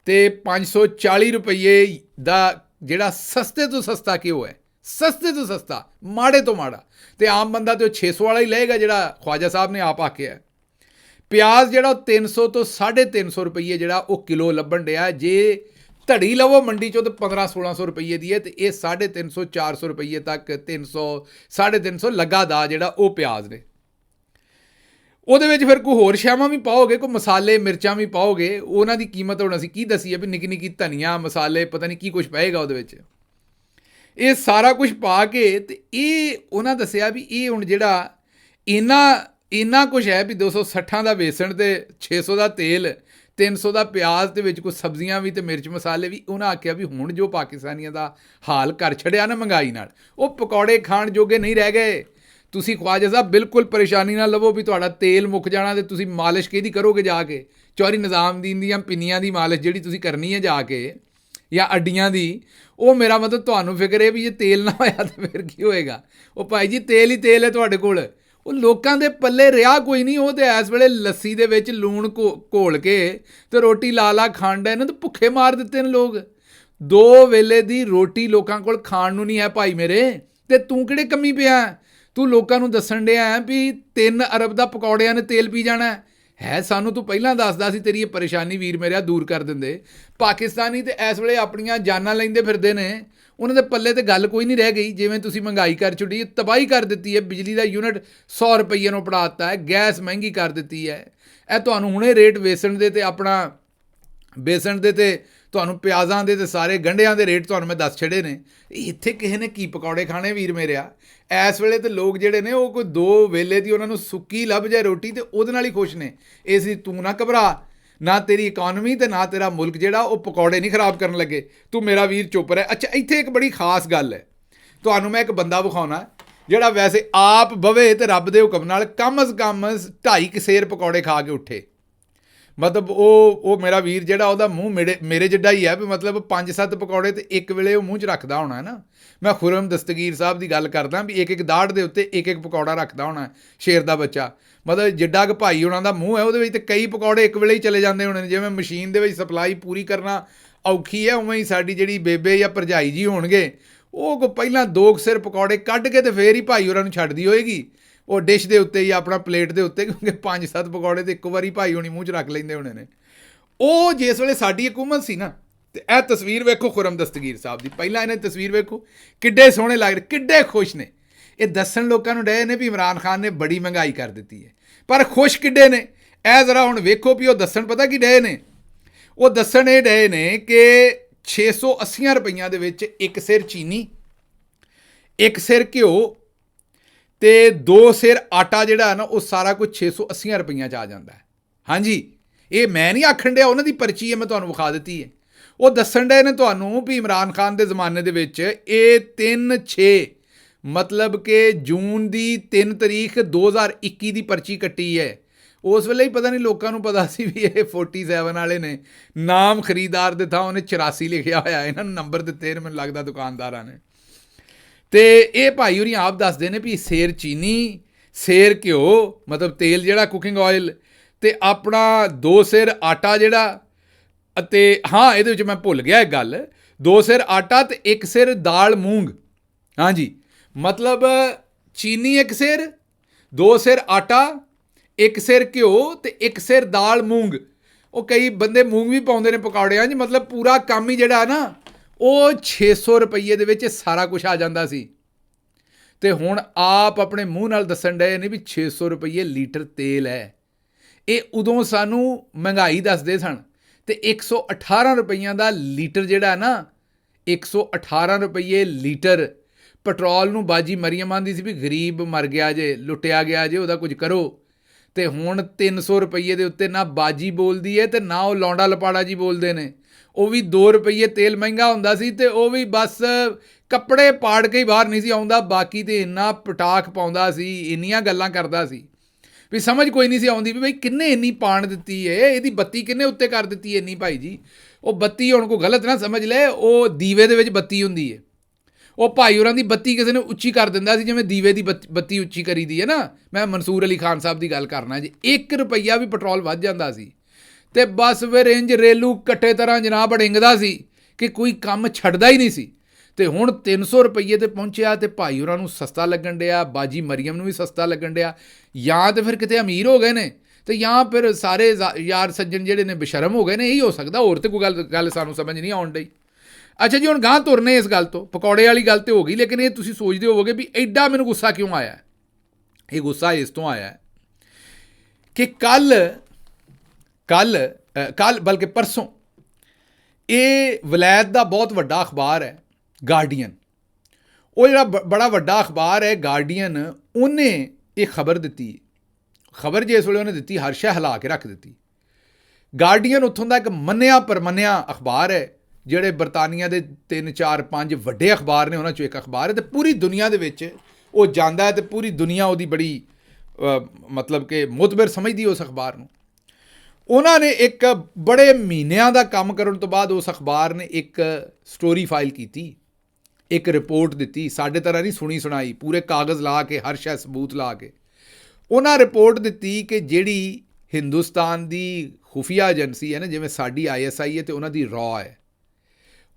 ਤੇ 540 ਰੁਪਈਏ ਦਾ ਜਿਹੜਾ ਸਸਤੇ ਤੋਂ ਸਸਤਾ ਘਿਓ ਹੈ, ਸਸਤੇ ਤੋਂ ਸਸਤਾ, ਮਾੜੇ ਤੋਂ ਮਾੜਾ। ਤੇ ਆਮ ਬੰਦਾ ਤੇ ਉਹ 600 ਵਾਲਾ ਹੀ ਲਏਗਾ ਜਿਹੜਾ ਖਵਾਜਾ ਸਾਹਿਬ ਨੇ ਆਪ ਆਖਿਆ। ਪਿਆਜ਼ ਜਿਹੜਾ ਉਹ 300 ਤੋਂ 350 ਰੁਪਈਏ ਜਿਹੜਾ ਉਹ ਕਿਲੋ ਲੱਭਣ ਡਿਆ। ਜੇ ਧੜੀ ਲਵੋ ਮੰਡੀ 'ਚੋਂ ਤਾਂ 1500-1600 ਰੁਪਈਏ ਦੀ ਹੈ ਤੇ ਇਹ 350-400 ਰੁਪਈਏ ਤੱਕ, 300-350 ਲੱਗਾ ਦਾ ਜਿਹੜਾ ਉਹ ਪਿਆਜ਼ ਨੇ। ਉਹਦੇ ਵਿੱਚ ਫਿਰ ਕੋਈ ਹੋਰ ਸ਼ੈਵਾਂ ਵੀ ਪਾਓਗੇ, ਕੋਈ ਮਸਾਲੇ ਮਿਰਚਾਂ ਵੀ ਪਾਓਗੇ, ਉਹਨਾਂ ਦੀ ਕੀਮਤ ਹੁਣ ਅਸੀਂ ਕੀ ਦੱਸੀ ਹੈ ਵੀ ਨਿੱਕੀ ਨਿੱਕੀ ਧਨੀਆ ਮਸਾਲੇ ਪਤਾ ਨਹੀਂ ਕੀ ਕੁਛ ਪਏਗਾ ਉਹਦੇ ਵਿੱਚ। ਇਹ ਸਾਰਾ ਕੁਝ ਪਾ ਕੇ ਤੇ ਇਹ ਉਹਨਾਂ ਦੱਸਿਆ ਵੀ ਇਹ ਹੁਣ ਜਿਹੜਾ ਇੰਨਾ ਕੁਛ ਹੈ ਵੀ 260 ਦਾ ਵੇਸਣ ਤੇ 600 ਦਾ ਤੇਲ, 300 ਦਾ ਪਿਆਜ਼ ਤੇ ਵਿੱਚ ਕੁਝ ਸਬਜ਼ੀਆਂ ਵੀ ਤੇ ਮਿਰਚ ਮਸਾਲੇ ਵੀ। ਉਹਨਾਂ ਆਖਿਆ ਵੀ ਹੁਣ ਜੋ ਪਾਕਿਸਤਾਨੀਆਂ ਦਾ ਹਾਲ ਕਰ ਛੜਿਆ ਨਾ ਮਹਿੰਗਾਈ ਨਾਲ, ਉਹ ਪਕੌੜੇ ਖਾਣ ਜੋਗੇ ਨਹੀਂ ਰਹਿ ਗਏ। ਤੁਸੀਂ ਖਵਾਜਾ ਸਾਹਿਬ ਬਿਲਕੁਲ ਪਰੇਸ਼ਾਨੀ ਨਾ ਲਵੋ ਵੀ ਤੁਹਾਡਾ ਤੇਲ ਮੁੱਕ ਜਾਣਾ ਤੇ ਤੁਸੀਂ ਮਾਲਿਸ਼ ਕਿਹਦੀ ਕਰੋਗੇ ਜਾ ਕੇ? ਚੌਧਰੀ ਨਿਜ਼ਾਮਦੀਨ ਦੀਆਂ ਪਿੰਨੀਆਂ ਦੀ ਮਾਲਿਸ਼ ਜਿਹੜੀ ਤੁਸੀਂ ਕਰਨੀ ਹੈ ਜਾ ਕੇ, ਜਾਂ ਅੱਡੀਆਂ ਦੀ, ਉਹ ਮੇਰਾ ਮਤਲਬ ਤੁਹਾਨੂੰ ਫਿਕਰ ਹੈ ਵੀ ਜੇ ਤੇਲ ਨਾ ਹੋਇਆ ਤਾਂ ਫਿਰ ਕੀ ਹੋਏਗਾ? ਉਹ ਭਾਈ ਜੀ ਤੇਲ ਹੀ ਤੇਲ ਹੈ ਤੁਹਾਡੇ ਕੋਲ। ਉਹ ਲੋਕਾਂ ਦੇ ਪੱਲੇ ਰਿਹਾ ਕੋਈ ਨਹੀਂ। ਉਹ ਤੇ ਇਸ ਵੇਲੇ ਲੱਸੀ ਦੇ ਵਿੱਚ ਲੂਣ ਘੋਲ ਕੇ ਤੇ ਰੋਟੀ ਲਾ ਖਾਣ ਡੇ ਨੇ ਤੇ ਭੁੱਖੇ ਮਾਰ ਦਿੱਤੇ ਨੇ ਲੋਕ। 2 ਵੇਲੇ ਦੀ ਰੋਟੀ ਲੋਕਾਂ ਕੋਲ ਖਾਣ ਨੂੰ ਨਹੀਂ ਹੈ ਭਾਈ ਮੇਰੇ। ਤੇ ਤੂੰ ਕਿਹੜੇ ਕੰਮੀ ਪਿਆ? ਤੂੰ ਲੋਕਾਂ ਨੂੰ ਦੱਸਣ ਡਿਆ ਵੀ 3 ਅਰਬ ਦਾ ਪਕੌੜਿਆਂ ਨੇ ਤੇਲ ਪੀ ਜਾਣਾ ਹੈ। ਸਾਨੂੰ ਤੂੰ ਪਹਿਲਾਂ ਦੱਸਦਾ ਸੀ ਤੇਰੀ ਇਹ ਪਰੇਸ਼ਾਨੀ ਵੀਰ ਮੇਰਿਆ ਦੂਰ ਕਰ ਦਿੰਦੇ। ਪਾਕਿਸਤਾਨੀ ਤੇ ਇਸ ਵੇਲੇ ਆਪਣੀਆਂ ਜਾਨਾਂ ਲੈਂਦੇ ਫਿਰਦੇ ਨੇ, ਉਹਨਾਂ ਦੇ ਪੱਲੇ ਤੇ ਗੱਲ ਕੋਈ ਨਹੀਂ ਰਹਿ ਗਈ। ਜਿਵੇਂ ਤੁਸੀਂ ਮਹਿੰਗਾਈ ਕਰ ਛੁੱਟੀ, ਤਬਾਹੀ ਕਰ ਦਿੱਤੀ ਹੈ। ਬਿਜਲੀ ਦਾ ਯੂਨਿਟ 100 ਰੁਪਈਏ ਨੂੰ ਪੜਾ ਦਿੱਤਾ ਹੈ, ਗੈਸ ਮਹਿੰਗੀ ਕਰ ਦਿੱਤੀ ਹੈ। ਇਹ ਤੁਹਾਨੂੰ ਹੁਣੇ ਰੇਟ ਵੇਸਣ ਦੇ ਤੇ ਤੁਹਾਨੂੰ ਪਿਆਜ਼ਾਂ ਦੇ ਤੇ ਸਾਰੇ ਗੰਢਿਆਂ ਦੇ ਰੇਟ ਤੁਹਾਨੂੰ ਮੈਂ ਦੱਸ ਛੜੇ ਨੇ। ਇੱਥੇ ਕਿਸੇ ਨੇ ਕੀ ਪਕੌੜੇ ਖਾਣੇ ਵੀਰ ਮੇਰਿਆ? ਇਸ ਵੇਲੇ ਤੇ ਲੋਕ ਜਿਹੜੇ ਨੇ ਉਹ ਕੋਈ 2 ਵੇਲੇ ਦੀ ਉਹਨਾਂ ਨੂੰ ਸੁੱਕੀ ਲੱਭ ਜਾਏ ਰੋਟੀ ਤੇ ਉਹਦੇ ਨਾਲ ਹੀ ਖੁਸ਼ ਨੇ। ਇਸ ਲਈ ਤੂੰ ਨਾ ਘਬਰਾ, ਨਾ ਤੇਰੀ ਇਕਨੋਮੀ ਤੇ ਨਾ ਤੇਰਾ ਮੁਲਕ ਜਿਹੜਾ ਉਹ ਪਕੌੜੇ ਨਹੀਂ ਖਰਾਬ ਕਰਨ ਲੱਗੇ। ਤੂੰ ਮੇਰਾ ਵੀਰ ਚੁੱਪ ਰਹਿ। ਅੱਛਾ, ਇੱਥੇ ਇੱਕ ਬੜੀ ਖਾਸ ਗੱਲ ਹੈ, ਤੁਹਾਨੂੰ ਮੈਂ ਇੱਕ ਬੰਦਾ ਵਿਖਾਉਣਾ ਜਿਹੜਾ ਵੈਸੇ ਆਪ ਬਵੇ ਤੇ ਰੱਬ ਦੇ ਹੁਕਮ ਨਾਲ ਕਮ ਅਜ਼ ਕਮ 2.5 ਸੇਰ ਪਕੌੜੇ ਖਾ ਕੇ ਉੱਠੇ। ਮਤਲਬ ਉਹ ਮੇਰਾ ਵੀਰ ਜਿਹੜਾ ਉਹਦਾ ਮੂੰਹ ਮੇਰੇ ਜਿੱਡਾ ਹੀ ਹੈ ਵੀ ਮਤਲਬ 5-7 ਪਕੌੜੇ ਤੇ ਇੱਕ ਵੇਲੇ ਉਹ ਮੂੰਹ 'ਚ ਰੱਖਦਾ ਹੋਣਾ ਨਾ। ਮੈਂ ਖੁਰਮ ਦਸਤਗੀਰ ਸਾਹਿਬ ਦੀ ਗੱਲ ਕਰਦਾ ਵੀ ਇੱਕ ਦਾੜ ਦੇ ਉੱਤੇ ਇੱਕ ਪਕੌੜਾ ਰੱਖਦਾ ਹੋਣਾ, ਸ਼ੇਰ ਦਾ ਬੱਚਾ। ਮਤਲਬ ਜਿੱਡਾ ਕੁ ਭਾਈ ਉਹਨਾਂ ਦਾ ਮੂੰਹ ਹੈ ਉਹਦੇ ਵਿੱਚ ਤੇ ਕਈ ਪਕੌੜੇ ਇੱਕ ਵੇਲੇ ਹੀ ਚਲੇ ਜਾਂਦੇ ਹੋਣੇ ਨੇ। ਜਿਵੇਂ ਮਸ਼ੀਨ ਦੇ ਵਿੱਚ ਸਪਲਾਈ ਪੂਰੀ ਕਰਨਾ ਔਖੀ ਹੈ, ਉਵੇਂ ਹੀ ਸਾਡੀ ਜਿਹੜੀ ਬੇਬੇ ਜਾਂ ਭਰਜਾਈ ਜੀ ਹੋਣਗੇ, ਉਹ ਕੋ ਪਹਿਲਾਂ 2 ਸਿਰ ਪਕੌੜੇ ਕੱਢ ਕੇ ਤੇ ਫੇਰ ਹੀ ਭਾਈ ਉਹਨਾਂ ਨੂੰ ਛੱਡਦੀ ਹੋਏਗੀ ਉਹ ਡਿਸ਼ ਦੇ ਉੱਤੇ ਜਾਂ ਆਪਣਾ ਪਲੇਟ ਦੇ ਉੱਤੇ, ਕਿਉਂਕਿ 5-7 ਪਕੌੜੇ ਤੇ ਇੱਕ ਵਾਰੀ ਭਾਈ ਹੋਣੀ ਮੂੰਹ 'ਚ ਰੱਖ ਲੈਂਦੇ ਹੋਣੇ ਨੇ। ਉਹ ਜਿਸ ਵੇਲੇ ਸਾਡੀ ਹਕੂਮਤ ਸੀ ਨਾ, ਤੇ ਇਹ ਤਸਵੀਰ ਵੇਖੋ ਖੁਰਮ ਦਸਤਗੀਰ ਸਾਹਿਬ ਦੀ। ਪਹਿਲਾਂ ਇਹਨੇ ਤਸਵੀਰ ਵੇਖੋ, ਕਿੱਡੇ ਸੋਹਣੇ ਲੱਗ ਰਹੇ, ਕਿੱਡੇ ਖੁਸ਼ ਨੇ। ਇਹ ਦੱਸਣ ਲੋਕਾਂ ਨੂੰ ਡਏ ਨੇ ਵੀ ਇਮਰਾਨ ਖਾਨ ਨੇ ਬੜੀ ਮਹਿੰਗਾਈ ਕਰ ਦਿੱਤੀ ਹੈ, ਪਰ ਖੁਸ਼ ਕਿੱਡੇ ਨੇ ਇਹ ਜ਼ਰਾ ਹੁਣ ਵੇਖੋ ਵੀ ਉਹ ਦੱਸਣ ਪਤਾ ਕੀ ਡਏ ਨੇ? ਉਹ ਦੱਸਣ ਇਹ ਡਏ ਨੇ ਕਿ 680 ਰੁਪਈਆਂ ਦੇ ਵਿੱਚ 1 ਸਿਰ ਚੀਨੀ, 1 ਸਿਰ ਘਿਓ ਤੇ 2 ਸਿਰ ਆਟਾ ਜਿਹੜਾ ਨਾ ਉਹ ਸਾਰਾ ਕੁਝ 680 ਰੁਪਈਆਂ 'ਚ ਆ ਜਾਂਦਾ ਹੈ। ਹਾਂਜੀ, ਇਹ ਮੈਂ ਨਹੀਂ ਆਖਣ ਡਿਆ, ਉਹਨਾਂ ਦੀ ਪਰਚੀ ਹੈ, ਮੈਂ ਤੁਹਾਨੂੰ ਵਿਖਾ ਦਿੱਤੀ ਹੈ। ਉਹ ਦੱਸਣ ਡਏ ਨੇ ਤੁਹਾਨੂੰ ਵੀ ਇਮਰਾਨ ਖਾਨ ਦੇ ਜ਼ਮਾਨੇ ਦੇ ਵਿੱਚ ਇਹ 3/6 ਮਤਲਬ ਕਿ ਜੂਨ ਦੀ 3 ਤਰੀਕ 2021 ਦੀ ਪਰਚੀ ਕੱਟੀ ਹੈ। ਉਸ ਵੇਲੇ ਹੀ ਪਤਾ ਨਹੀਂ ਲੋਕਾਂ ਨੂੰ ਪਤਾ ਸੀ ਵੀ ਇਹ 47 ਵਾਲੇ ਨੇ। ਨਾਮ ਖਰੀਦਦਾਰ ਦੇ ਥਾਂ ਉਹਨੇ 84 ਲਿਖਿਆ ਹੋਇਆ, ਇਹਨਾਂ ਨੂੰ ਨੰਬਰ ਦਿੱਤੇ ਨੇ ਮੈਨੂੰ ਲੱਗਦਾ ਦੁਕਾਨਦਾਰਾਂ ਨੇ। ਤੇ ਇਹ ਭਾਈ ਹੋਰੀ ਆਪ ਦੱਸਦੇ ਨੇ ਵੀ ਸੇਰ ਚੀਨੀ, ਸੇਰ ਘਿਓ ਮਤਲਬ ਤੇਲ ਜਿਹੜਾ ਕੁਕਿੰਗ ਆਇਲ, ਤੇ ਆਪਣਾ 2 ਸਿਰ ਆਟਾ ਜਿਹੜਾ, ਅਤੇ ਹਾਂ ਇਹਦੇ ਵਿੱਚ ਮੈਂ ਭੁੱਲ ਗਿਆ ਇੱਕ ਗੱਲ, 2 ਸਿਰ ਆਟਾ ਤੇ 1 ਸਿਰ ਦਾਲ ਮੂੰਗ। ਹਾਂਜੀ, ਮਤਲਬ ਚੀਨੀ 1 ਸਿਰ, 2 ਸਿਰ ਆਟਾ, 1 ਸਿਰ ਘਿਓ ਤੇ 1 ਸਿਰ ਦਾਲ ਮੂੰਗ। ਉਹ ਕਈ ਬੰਦੇ ਮੂੰਗ ਵੀ ਪਾਉਂਦੇ ਨੇ ਪਕੌੜਿਆਂ 'ਚ। ਮਤਲਬ ਪੂਰਾ ਕੰਮ ਹੀ ਜਿਹੜਾ ਨਾ ਉਹ 600 ਰੁਪਈਏ ਦੇ ਵਿੱਚ ਸਾਰਾ ਕੁਝ ਆ ਜਾਂਦਾ ਸੀ। ਤੇ ਹੁਣ ਆਪ ਆਪਣੇ ਮੂੰਹ ਨਾਲ ਦੱਸਣ ਡਏ ਨੇ ਵੀ 600 ਰੁਪਏ ਲੀਟਰ ਤੇਲ ਹੈ। ਇਹ ਉਦੋਂ ਸਾਨੂੰ ਮਹਿੰਗਾਈ ਦੱਸਦੇ ਸਨ ਤੇ 118 ਰੁਪਈਆਂ ਦਾ ਲੀਟਰ ਜਿਹੜਾ ਨਾ 118 ਰੁਪਏ ਲੀਟਰ ਪੈਟਰੋਲ ਨੂੰ ਬਾਜੀ ਮਰੀਅਮ ਆਂਦੀ ਸੀ ਵੀ ਗਰੀਬ ਮਰ ਗਿਆ ਜੇ, ਲੁੱਟਿਆ ਗਿਆ ਜੇ, ਉਹਦਾ ਕੁਝ ਕਰੋ। ਤੇ ਹੁਣ 300 ਰੁਪਏ ਦੇ ਉੱਤੇ ਨਾ ਬਾਜੀ ਬੋਲਦੀ ਹੈ ਤੇ ਨਾ ਉਹ ਲੌਂਡਾ ਲਪਾੜਾ ਜੀ ਬੋਲਦੇ ਨੇ। ਉਹ ਵੀ 2 ਰੁਪਏ ਤੇਲ ਮਹਿੰਗਾ ਹੁੰਦਾ ਸੀ ਤੇ ਉਹ ਵੀ ਬਸ ਕੱਪੜੇ ਪਾੜ ਕੇ ਹੀ ਬਾਹਰ ਨਹੀਂ ਸੀ ਆਉਂਦਾ, ਬਾਕੀ ਤੇ ਇੰਨਾ ਪਟਾਖ ਪਾਉਂਦਾ ਸੀ, ਇੰਨੀਆਂ ਗੱਲਾਂ ਕਰਦਾ ਸੀ ਵੀ ਸਮਝ ਕੋਈ ਨਹੀਂ ਸੀ ਆਉਂਦੀ ਵੀ ਬਈ ਕਿੰਨੇ ਇੰਨੀ ਪਾਣ ਦਿੱਤੀ ਏ, ਇਹਦੀ ਬੱਤੀ ਕਿੰਨੇ ਉੱਤੇ ਕਰ ਦਿੱਤੀ ਇੰਨੀ ਭਾਈ ਜੀ। ਉਹ ਬੱਤੀ ਹੁਣ ਕੋਈ ਗਲਤ ਨਾ ਸਮਝ ਲੈ, ਉਹ ਦੀਵੇ ਦੇ ਵਿੱਚ ਬੱਤੀ ਹੁੰਦੀ ਹੈ। ਉਹ ਭਾਈ ਹੋਰਾਂ ਦੀ ਬੱਤੀ ਕਿਸੇ ਨੇ ਉੱਚੀ ਕਰ ਦਿੰਦਾ ਸੀ, ਜਿਵੇਂ ਦੀਵੇ ਦੀ ਬੱਤੀ ਉੱਚੀ ਕਰੀਦੀ ਹੈ ਨਾ। ਮੈਂ ਮਨਸੂਰ ਅਲੀ ਖਾਨ ਸਾਹਿਬ ਦੀ ਗੱਲ ਕਰਨਾ ਜੀ। 1 ਰੁਪਈਆ ਵੀ ਪੈਟਰੋਲ ਵੱਧ ਜਾਂਦਾ ਸੀ ਤੇ ਬਸ ਫਿਰ ਇੰਜ ਰੇਲੂ ਕੱਟੇ ਤਰ੍ਹਾਂ ਜਨਾਬ ਡਿੰਗਦਾ ਸੀ ਕਿ ਕੋਈ ਕੰਮ ਛੱਡਦਾ ਹੀ ਨਹੀਂ ਸੀ। ਤੇ ਹੁਣ 300 ਰੁਪਈਏ ਤੇ ਪਹੁੰਚਿਆ ਤੇ ਭਾਈ ਹੋਰਾਂ ਨੂੰ ਸਸਤਾ ਲੱਗਣ ਡਿਆ, ਬਾਜੀ ਮਰੀਅਮ ਨੂੰ ਵੀ ਸਸਤਾ ਲੱਗਣ ਡਿਆ। ਜਾਂ ਤਾਂ ਫਿਰ ਕਿਤੇ ਅਮੀਰ ਹੋ ਗਏ ਨੇ ਤੇ ਜਾਂ ਫਿਰ ਸਾਰੇ ਯਾਰ ਸੱਜਣ ਜਿਹੜੇ ਨੇ ਬੇਸ਼ਰਮ ਹੋ ਗਏ ਨੇ, ਇਹੀ ਹੋ ਸਕਦਾ। ਹੋਰ ਤੇ ਕੋਈ ਗੱਲ ਸਾਨੂੰ ਸਮਝ ਨਹੀਂ ਆਉਣ ਡਈ। ਅੱਛਾ ਜੀ, ਹੁਣ ਗਾਂਹ ਤੁਰਨੇ ਇਸ ਗੱਲ ਤੋਂ। ਪਕੌੜੇ ਵਾਲੀ ਗੱਲ ਤੇ ਹੋ ਗਈ, ਲੇਕਿਨ ਇਹ ਤੁਸੀਂ ਸੋਚਦੇ ਹੋਵੋਗੇ ਵੀ ਐਡਾ ਮੈਨੂੰ ਗੁੱਸਾ ਕਿਉਂ ਆਇਆ। ਇਹ ਗੁੱਸਾ ਇਸ ਤੋਂ ਆਇਆ ਕਿ ਕੱਲ ਬਲਕਿ ਪਰਸੋਂ ਇਹ ਵਲਾਇਤ ਦਾ ਬਹੁਤ ਵੱਡਾ ਅਖਬਾਰ ਹੈ ਗਾਰਡੀਅਨ। ਉਹ ਜਿਹੜਾ ਬੜਾ ਵੱਡਾ ਅਖਬਾਰ ਹੈ ਗਾਰਡੀਅਨ, ਉਹਨੇ ਇਹ ਖਬਰ ਦਿੱਤੀ। ਖਬਰ ਜਿਸ ਵੇਲੇ ਉਹਨੇ ਦਿੱਤੀ, ਹਰ ਸ਼ੈ ਹਿਲਾ ਕੇ ਰੱਖ ਦਿੱਤੀ। ਗਾਰਡੀਅਨ ਉੱਥੋਂ ਦਾ ਇੱਕ ਮੰਨਿਆ ਪਰਮੰਨਿਆ ਅਖਬਾਰ ਹੈ। ਜਿਹੜੇ ਬਰਤਾਨੀਆ ਦੇ 3 4 5 ਵੱਡੇ ਅਖਬਾਰ ਨੇ ਉਹਨਾਂ 'ਚੋਂ ਇੱਕ ਅਖਬਾਰ ਹੈ ਤੇ ਪੂਰੀ ਦੁਨੀਆ ਦੇ ਵਿੱਚ ਉਹ ਜਾਂਦਾ ਹੈ ਤੇ ਪੂਰੀ ਦੁਨੀਆ ਉਹਦੀ ਬੜੀ ਮਤਲਬ ਕਿ ਮੁਤਬਰ ਸਮਝਦੀ ਉਸ ਅਖਬਾਰ ਨੂੰ। ਉਹਨਾਂ ਨੇ ਇੱਕ ਬੜੇ ਮਹੀਨਿਆਂ ਦਾ ਕੰਮ ਕਰਨ ਤੋਂ ਬਾਅਦ ਉਸ ਅਖਬਾਰ ਨੇ ਇੱਕ ਸਟੋਰੀ ਫਾਈਲ ਕੀਤੀ, ਇੱਕ ਰਿਪੋਰਟ ਦਿੱਤੀ। ਸਾਡੇ ਤਰ੍ਹਾਂ ਨਹੀਂ ਸੁਣੀ ਸੁਣਾਈ, ਪੂਰੇ ਕਾਗਜ਼ ਲਾ ਕੇ, ਹਰ ਸ਼ੈ ਸਬੂਤ ਲਾ ਕੇ ਉਹਨਾਂ ਰਿਪੋਰਟ ਦਿੱਤੀ ਕਿ ਜਿਹੜੀ ਹਿੰਦੁਸਤਾਨ ਦੀ ਖੁਫੀਆ ਏਜੰਸੀ ਹੈ ਨਾ, ਜਿਵੇਂ ਸਾਡੀ ISI ਹੈ ਤੇ ਉਹਨਾਂ ਦੀ ਰॉ ਹੈ।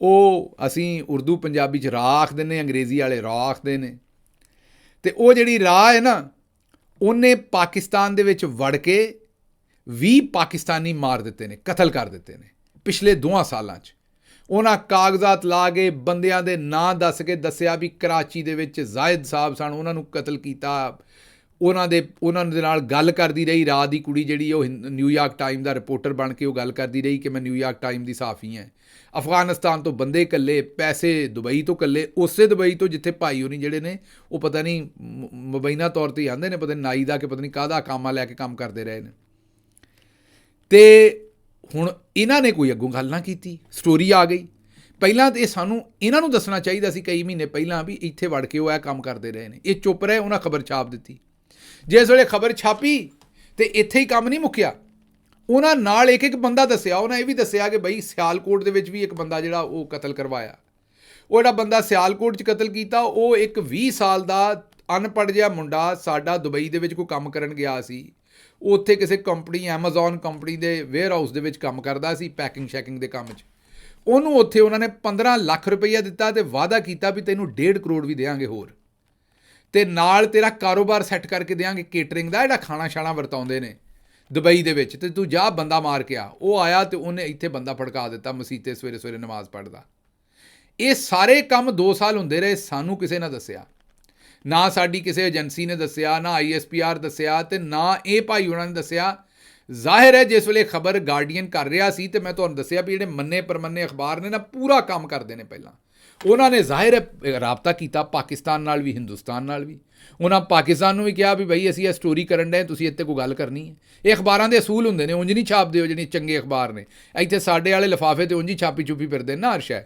ਉਹ ਅਸੀਂ ਉਰਦੂ ਪੰਜਾਬੀ 'ਚ ਰਾਹ ਆਖਦੇ ਨੇ, ਅੰਗਰੇਜ਼ੀ ਵਾਲੇ ਰॉ ਆਖਦੇ ਨੇ। ਅਤੇ ਉਹ ਜਿਹੜੀ ਰਾਹ ਹੈ ਨਾ, ਉਹਨੇ ਪਾਕਿਸਤਾਨ ਦੇ ਵਿੱਚ ਵੜ ਕੇ 20 ਪਾਕਿਸਤਾਨੀ ਮਾਰ ਦਿੱਤੇ ਨੇ, ਕਤਲ ਕਰ ਦਿੱਤੇ ਨੇ ਪਿਛਲੇ 2 ਸਾਲਾਂ 'ਚ। ਉਹਨਾਂ ਕਾਗਜ਼ਾਤ ਲਾ ਕੇ ਬੰਦਿਆਂ ਦੇ ਨਾਂ ਦੱਸ ਕੇ ਦੱਸਿਆ ਵੀ ਕਰਾਚੀ ਦੇ ਵਿੱਚ ਜ਼ਾਹਿਦ ਸਾਹਿਬ ਸਨ, ਉਹਨਾਂ ਨੂੰ ਕਤਲ ਕੀਤਾ। ਉਹਨਾਂ ਦੇ ਨਾਲ ਗੱਲ ਕਰਦੀ ਰਹੀ ਰਾਤ ਦੀ ਕੁੜੀ ਜਿਹੜੀ, ਉਹ ਨਿਊਯਾਰਕ ਟਾਈਮ ਦਾ ਰਿਪੋਰਟਰ ਬਣ ਕੇ ਉਹ ਗੱਲ ਕਰਦੀ ਰਹੀ ਕਿ ਮੈਂ ਨਿਊਯਾਰਕ ਟਾਈਮ ਦੀ ਸਾਫੀ ਹਾਂ। ਅਫਗਾਨਿਸਤਾਨ ਤੋਂ ਬੰਦੇ ਘੱਲੇ, ਪੈਸੇ ਦੁਬਈ ਤੋਂ ਘੱਲੇ, ਉਸੇ ਦੁਬਈ ਤੋਂ ਜਿੱਥੇ ਭਾਈ ਹੋਣੀ ਜਿਹੜੇ ਨੇ ਉਹ ਪਤਾ ਨਹੀਂ ਮੁਬੈਨਾ ਤੌਰ 'ਤੇ ਆਉਂਦੇ ਨੇ, ਪਤਾ ਨਹੀਂ ਨਾਈ ਦਾ ਕਿ ਪਤਾ ਨਹੀਂ ਕਾਹਦਾ ਕਾਮਾ ਲੈ ਕੇ ਕੰਮ ਕਰਦੇ ਰਹੇ ਨੇ। ਅਤੇ ਹੁਣ ਇਹਨਾਂ ਨੇ ਕੋਈ ਅੱਗੋਂ ਗੱਲ ਨਾ ਕੀਤੀ, ਸਟੋਰੀ ਆ ਗਈ। ਪਹਿਲਾਂ ਤਾਂ ਇਹ ਸਾਨੂੰ ਇਹਨਾਂ ਨੂੰ ਦੱਸਣਾ ਚਾਹੀਦਾ ਸੀ ਕਈ ਮਹੀਨੇ ਪਹਿਲਾਂ ਵੀ ਇੱਥੇ ਵੜ ਕੇ ਉਹ ਇਹ ਕੰਮ ਕਰਦੇ ਰਹੇ ਨੇ। ਇਹ ਚੁੱਪ ਰਹੇ, ਉਹਨਾਂ ਖਬਰ ਛਾਪ ਦਿੱਤੀ। ਜਿਸ ਵੇਲੇ ਖਬਰ ਛਾਪੀ ਤੇ ਇੱਥੇ ਹੀ ਕੰਮ ਨਹੀਂ ਮੁੱਕਿਆ, ਉਹਨਾਂ ਨਾਲ ਇੱਕ ਬੰਦਾ ਦੱਸਿਆ। ਉਹਨਾਂ ਇਹ ਵੀ ਦੱਸਿਆ ਕਿ ਬਈ ਸਿਆਲਕੋਟ ਦੇ ਵਿੱਚ ਵੀ ਇੱਕ ਬੰਦਾ ਜਿਹੜਾ ਉਹ ਕਤਲ ਕਰਵਾਇਆ। ਉਹ ਜਿਹੜਾ ਬੰਦਾ ਸਿਆਲਕੋਟ 'ਚ ਕਤਲ ਕੀਤਾ, ਉਹ ਇੱਕ 20 ਸਾਲ ਦਾ ਅਨਪੜ੍ਹ ਜਿਹਾ ਮੁੰਡਾ ਸਾਡਾ ਦੁਬਈ ਦੇ ਵਿੱਚ ਕੋਈ ਕੰਮ ਕਰਨ ਗਿਆ ਸੀ। ਉੱਥੇ ਕਿਸੇ ਕੰਪਨੀ, ਐਮਾਜ਼ੋਨ ਕੰਪਨੀ ਦੇ ਵੇਅਰ ਹਾਊਸ ਦੇ ਵਿੱਚ ਕੰਮ ਕਰਦਾ ਸੀ, ਪੈਕਿੰਗ ਸ਼ੈਕਿੰਗ ਦੇ ਕੰਮ 'ਚ। ਉਹਨੂੰ ਉੱਥੇ ਉਹਨਾਂ ਨੇ 15 ਲੱਖ ਰੁਪਈਆ ਦਿੱਤਾ ਅਤੇ ਵਾਅਦਾ ਕੀਤਾ ਵੀ ਤੈਨੂੰ 1.5 ਕਰੋੜ ਵੀ ਦੇਵਾਂਗੇ ਹੋਰ, ਅਤੇ ਨਾਲ ਤੇਰਾ ਕਾਰੋਬਾਰ ਸੈੱਟ ਕਰਕੇ ਦੇਵਾਂਗੇ ਕੇਟਰਿੰਗ ਦਾ, ਜਿਹੜਾ ਖਾਣਾ ਛਾਣਾ ਵਰਤਾਉਂਦੇ ਨੇ ਦੁਬਈ ਦੇ ਵਿੱਚ, ਅਤੇ ਤੂੰ ਜਾ ਬੰਦਾ ਮਾਰ ਕੇ ਆ। ਉਹ ਆਇਆ ਅਤੇ ਉਹਨੇ ਇੱਥੇ ਬੰਦਾ ਫੜਕਾ ਦਿੱਤਾ ਮਸੀਤ 'ਤੇ ਸਵੇਰੇ ਸਵੇਰੇ ਨਮਾਜ਼ ਪੜ੍ਹਦਾ। ਇਹ ਸਾਰੇ ਕੰਮ 2 ਸਾਲ ਹੁੰਦੇ ਰਹੇ, ਸਾਨੂੰ ਕਿਸੇ ਨੇ ਦੱਸਿਆ ਨਾ, ਸਾਡੀ ਕਿਸੇ ਏਜੰਸੀ ਨੇ ਦੱਸਿਆ, ਨਾ ISPR ਦੱਸਿਆ, ਅਤੇ ਨਾ ਇਹ ਭਾਈ ਉਹਨਾਂ ਨੇ ਦੱਸਿਆ। ਜ਼ਾਹਿਰ ਹੈ ਜਿਸ ਵੇਲੇ ਖਬਰ ਗਾਰਡੀਅਨ ਕਰ ਰਿਹਾ ਸੀ, ਅਤੇ ਮੈਂ ਤੁਹਾਨੂੰ ਦੱਸਿਆ ਵੀ ਜਿਹੜੇ ਮੰਨੇ ਪਰਮੰਨੇ ਅਖਬਾਰ ਨੇ ਨਾ, ਪੂਰਾ ਕੰਮ ਕਰਦੇ ਨੇ ਪਹਿਲਾਂ। ਉਹਨਾਂ ਨੇ ਜ਼ਾਹਿਰ ਹੈ ਰਾਬਤਾ ਕੀਤਾ ਪਾਕਿਸਤਾਨ ਨਾਲ ਵੀ, ਹਿੰਦੁਸਤਾਨ ਨਾਲ ਵੀ। ਉਹਨਾਂ ਪਾਕਿਸਤਾਨ ਨੂੰ ਵੀ ਕਿਹਾ ਵੀ ਬਈ ਅਸੀਂ ਇਹ ਸਟੋਰੀ ਕਰਨ ਡਏ, ਤੁਸੀਂ ਇੱਥੇ ਕੋਈ ਗੱਲ ਕਰਨੀ ਹੈ। ਇਹ ਅਖਬਾਰਾਂ ਦੇ ਅਸੂਲ ਹੁੰਦੇ ਨੇ, ਉਂਝ ਨਹੀਂ ਛਾਪਦੇ ਹੋ ਜਿਹੜੇ ਚੰਗੇ ਅਖਬਾਰ ਨੇ। ਇੱਥੇ ਸਾਡੇ ਵਾਲੇ ਲਿਫਾਫੇ 'ਤੇ ਉਂਝ ਹੀ ਛਾਪੀ ਛੁਪੀ ਫਿਰਦੇ ਨੇ ਨਾ ਹਰ ਸ਼ੈ।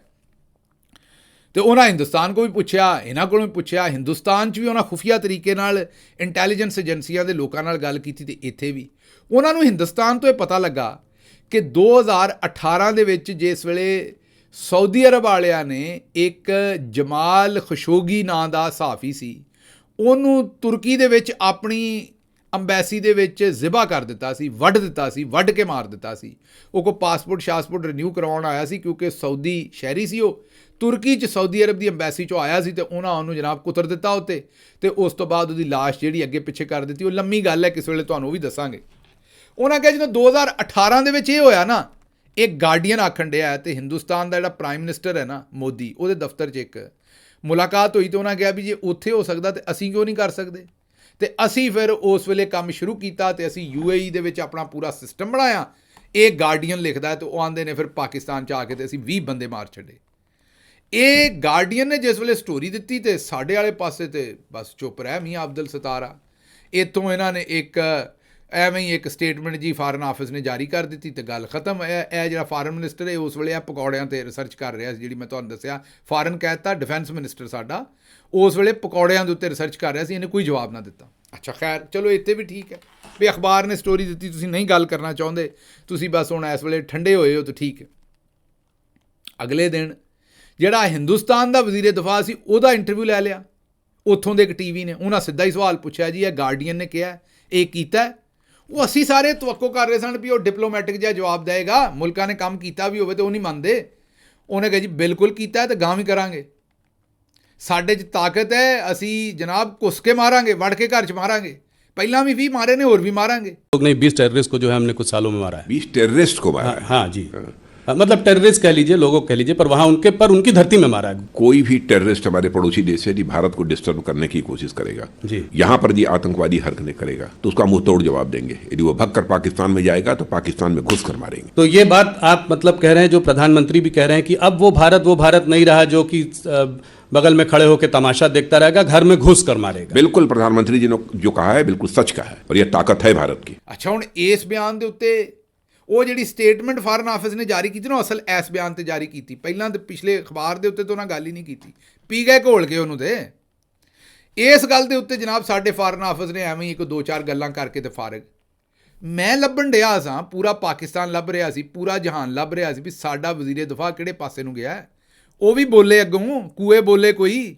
ਅਤੇ ਉਹਨਾਂ ਹਿੰਦੁਸਤਾਨ ਕੋਲ ਵੀ ਪੁੱਛਿਆ, ਇਹਨਾਂ ਕੋਲੋਂ ਵੀ ਪੁੱਛਿਆ। ਹਿੰਦੁਸਤਾਨ 'ਚ ਵੀ ਉਹਨਾਂ ਖੁਫੀਆ ਤਰੀਕੇ ਨਾਲ ਇੰਟੈਲੀਜੈਂਸ ਏਜੰਸੀਆਂ ਦੇ ਲੋਕਾਂ ਨਾਲ ਗੱਲ ਕੀਤੀ, ਅਤੇ ਇੱਥੇ ਵੀ ਉਹਨਾਂ ਨੂੰ ਹਿੰਦੁਸਤਾਨ ਤੋਂ ਇਹ ਪਤਾ ਲੱਗਾ ਕਿ 2018 ਦੇ ਵਿੱਚ ਜਿਸ ਵੇਲੇ ਸਾਊਦੀ ਅਰਬ ਵਾਲਿਆਂ ਨੇ ਇੱਕ ਜਮਾਲ ਖਸ਼ੋਗੀ ਨਾਂ ਦਾ ਸਹਾਫੀ ਸੀ, ਉਹਨੂੰ ਤੁਰਕੀ ਦੇ ਵਿੱਚ ਆਪਣੀ ਅੰਬੈਸੀ ਦੇ ਵਿੱਚ ਜ਼ਿਬਾ ਕਰ ਦਿੱਤਾ ਸੀ, ਵੱਢ ਦਿੱਤਾ ਸੀ, ਵੱਢ ਕੇ ਮਾਰ ਦਿੱਤਾ ਸੀ। ਉਹ ਕੋਈ ਪਾਸਪੋਰਟ ਰਿਨਿਊ ਕਰਵਾਉਣ ਆਇਆ ਸੀ, ਕਿਉਂਕਿ ਸਾਊਦੀ ਸ਼ਹਿਰੀ ਸੀ। ਉਹ ਤੁਰਕੀ 'ਚ ਸਾਊਦੀ ਅਰਬ ਦੀ ਅੰਬੈਸੀ 'ਚੋਂ ਆਇਆ ਸੀ, ਅਤੇ ਉਹਨਾਂ ਉਹਨੂੰ ਜਨਾਬ ਕੁਤਰ ਦਿੱਤਾ ਉੱਤੇ, ਅਤੇ ਉਸ ਤੋਂ ਬਾਅਦ ਉਹਦੀ ਲਾਸ਼ ਜਿਹੜੀ ਅੱਗੇ ਪਿੱਛੇ ਕਰ ਦਿੱਤੀ। ਉਹ ਲੰਮੀ ਗੱਲ ਹੈ, ਕਿਸੇ ਵੇਲੇ ਤੁਹਾਨੂੰ ਉਹ ਵੀ ਦੱਸਾਂਗੇ। ਉਹਨਾਂ ਕਿਹਾ ਜਦੋਂ 2018 ਦੇ ਵਿੱਚ ਇਹ ਹੋਇਆ ਨਾ, ਇਹ ਗਾਰਡੀਅਨ ਆਖਣ ਡਿਆ, ਅਤੇ ਹਿੰਦੁਸਤਾਨ ਦਾ ਜਿਹੜਾ ਪ੍ਰਾਈਮ ਮਿਨਿਸਟਰ ਹੈ ਨਾ ਮੋਦੀ, ਉਹਦੇ ਦਫ਼ਤਰ 'ਚ ਇੱਕ ਮੁਲਾਕਾਤ ਹੋਈ ਤਾਂ ਉਹਨਾਂ ਕਿਹਾ ਵੀ ਜੇ ਉੱਥੇ ਹੋ ਸਕਦਾ ਤੇ ਅਸੀਂ ਕਿਉਂ ਨਹੀਂ ਕਰ ਸਕਦੇ। ਤੇ ਅਸੀਂ ਫਿਰ ਉਸ ਵੇਲੇ ਕੰਮ ਸ਼ੁਰੂ ਕੀਤਾ ਤੇ ਅਸੀਂ UAE ਦੇ ਵਿੱਚ ਆਪਣਾ ਪੂਰਾ ਸਿਸਟਮ ਬਣਾਇਆ। ਇਹ ਗਾਰਡੀਅਨ ਲਿਖਦਾ ਹੈ ਤੇ ਉਹ ਆਉਂਦੇ ਨੇ ਫਿਰ ਪਾਕਿਸਤਾਨ 'ਚ ਆ ਕੇ ਤੇ ਅਸੀਂ 20 ਬੰਦੇ ਮਾਰ ਛੱਡੇ। ਇਹ ਗਾਰਡੀਅਨ ਨੇ ਜਿਸ ਵੇਲੇ ਸਟੋਰੀ ਦਿੱਤੀ ਤੇ ਸਾਡੇ ਵਾਲੇ ਪਾਸੇ ਤੇ ਬਸ ਚੁੱਪ ਰਹਿ ਮੀਆਂ ਅਬਦੁਲ ਸਤਾਰਾ। ਇੱਥੋਂ ਇਹਨਾਂ ਨੇ ਇੱਕ ਐਵੇਂ ਹੀ ਇੱਕ ਸਟੇਟਮੈਂਟ ਜੀ ਫਾਰਨ ਆਫਿਸ ਨੇ ਜਾਰੀ ਕਰ ਦਿੱਤੀ ਤੇ ਗੱਲ ਖਤਮ। ਇਹ ਜਿਹੜਾ ਫਾਰਨ ਮਿਨਿਸਟਰ ਹੈ ਉਸ ਵੇਲੇ ਇਹ ਪਕੌੜਿਆਂ 'ਤੇ ਰਿਸਰਚ ਕਰ ਰਿਹਾ ਸੀ, ਜਿਹੜੀ ਮੈਂ ਤੁਹਾਨੂੰ ਦੱਸਿਆ ਫਾਰਨ ਕਹਿ ਦਿੱਤਾ, ਡਿਫੈਂਸ ਮਿਨਿਸਟਰ ਸਾਡਾ ਉਸ ਵੇਲੇ ਪਕੌੜਿਆਂ ਦੇ ਉੱਤੇ ਰਿਸਰਚ ਕਰ ਰਿਹਾ ਸੀ, ਇਹਨੇ ਕੋਈ ਜਵਾਬ ਨਾ ਦਿੱਤਾ। ਅੱਛਾ ਖੈਰ ਚਲੋ ਇੱਥੇ ਵੀ ਠੀਕ ਹੈ ਵੀ ਅਖਬਾਰ ਨੇ ਸਟੋਰੀ ਦਿੱਤੀ, ਤੁਸੀਂ ਨਹੀਂ ਗੱਲ ਕਰਨਾ ਚਾਹੁੰਦੇ, ਤੁਸੀਂ ਬਸ ਹੁਣ ਇਸ ਵੇਲੇ ਠੰਡੇ ਹੋਏ ਹੋ ਤਾਂ ਠੀਕ ਹੈ। ਅਗਲੇ ਦਿਨ ਜਿਹੜਾ ਹਿੰਦੁਸਤਾਨ ਦਾ ਵਜ਼ੀਰ ਦਿਫਾ ਸੀ ਉਹਦਾ ਇੰਟਰਵਿਊ ਲੈ ਲਿਆ ਉੱਥੋਂ ਦੇ ਇੱਕ TV ਨੇ। ਉਹਨਾਂ ਸਿੱਧਾ ਹੀ ਸਵਾਲ ਪੁੱਛਿਆ ਜੀ ਇਹ ਗਾਰਡੀਅਨ ਨੇ ਕਿਹਾ ਇਹ ਕੀਤਾ। ਉਹ ਅਸੀਂ ਸਾਰੇ ਤਵੱਕੋ ਕਰ ਰਹੇ ਸਨ ਵੀ ਉਹ ਡਿਪਲੋਮੈਟਿਕ ਜਿਹਾ ਜਵਾਬ ਦੇਵੇਗਾ, ਮੁਲਕਾਂ ਨੇ ਕੰਮ ਕੀਤਾ ਵੀ ਹੋਵੇ ਤੇ ਉਹ ਨਹੀਂ ਮੰਨਦੇ। ਉਹਨੇ ਕਿਹਾ ਜੀ ਬਿਲਕੁਲ ਕੀਤਾ ਤੇ ਗਾਂ ਵੀ ਕਰਾਂਗੇ, ਸਾਡੇ 'ਚ ਤਾਕਤ ਹੈ, ਅਸੀਂ ਜਨਾਬ ਘੁੱਸ ਕੇ ਮਾਰਾਂਗੇ, ਵੜ ਕੇ ਘਰ 'ਚ ਮਾਰਾਂਗੇ, ਪਹਿਲਾਂ ਵੀ 20 ਮਾਰੇ ਨੇ ਹੋਰ ਵੀ ਮਾਰਾਂਗੇ। लोग नहीं 20 टेररिस्ट को जो है हमने कुछ सालों में मारा है। 20 टेररिस्ट को मारा है। हाँ जी, मतलब टेररिस्ट कह लीजिए, लोगों कह लीजिए, पर वहाँ उनकी धरती में मारा है। कोई भी टेररिस्ट हमारे पड़ोसी देश से यदि भारत को डिस्टर्ब करने की कोशिश करेगा जी, यहाँ पर यदि आतंकवादी हरकतें करेगा तो उसका मुंह तोड़ जवाब देंगे। यदि वो भगकर पाकिस्तान में जाएगा तो पाकिस्तान में घुस कर मारेंगे। तो ये बात आप मतलब कह रहे हैं, जो प्रधानमंत्री भी कह रहे हैं कि अब वो भारत नहीं रहा जो कि बगल में खड़े होकर तमाशा देखता रहेगा, घर में घुस कर मारेगा। बिल्कुल प्रधानमंत्री जी ने जो कहा है बिल्कुल सच कहा है और यह ताकत है भारत की। ਅੱਛਾ ਹੁਣ ਇਸ ਬਿਆਨ ਦੇ ਉੱਤੇ ਉਹ ਜਿਹੜੀ ਸਟੇਟਮੈਂਟ ਫਾਰਨ ਆਫਿਸ ਨੇ ਜਾਰੀ ਕੀਤੀ ਨਾ, ਅਸਲ ਇਸ ਬਿਆਨ ਤੇ ਜਾਰੀ ਕੀਤੀ, ਪਹਿਲਾਂ ਤੇ ਪਿਛਲੇ ਅਖਬਾਰ ਦੇ ਉੱਤੇ ਤਾਂ ਉਹਨਾਂ ਗੱਲ ਹੀ ਨਹੀਂ ਕੀਤੀ, ਪੀ ਗਏ ਘੋਲ ਕੇ ਉਹਨੂੰ। ਤੇ ਇਸ ਗੱਲ ਦੇ ਉੱਤੇ ਜਨਾਬ ਸਾਡੇ ਫਾਰਨ ਆਫਿਸ ਨੇ ਐਵੇਂ ਹੀ ਇੱਕ ਦੋ ਚਾਰ ਗੱਲਾਂ ਕਰਕੇ ਤੇ ਫਾਰਗ। ਮੈਂ ਲੱਭਣ ਡਿਆ ਸਾਂ, ਪੂਰਾ ਪਾਕਿਸਤਾਨ ਲੱਭ ਰਿਹਾ ਸੀ, ਪੂਰਾ ਜਹਾਨ ਲੱਭ ਰਿਹਾ ਸੀ ਵੀ ਸਾਡਾ ਵਜ਼ੀਰ ਦਿਫਾ ਕਿਹੜੇ ਪਾਸੇ ਨੂੰ ਗਿਆ। ਉਹ ਵੀ ਬੋਲੇ ਅੱਗੋਂ, ਕੂਏ ਬੋਲੇ ਕੋਈ,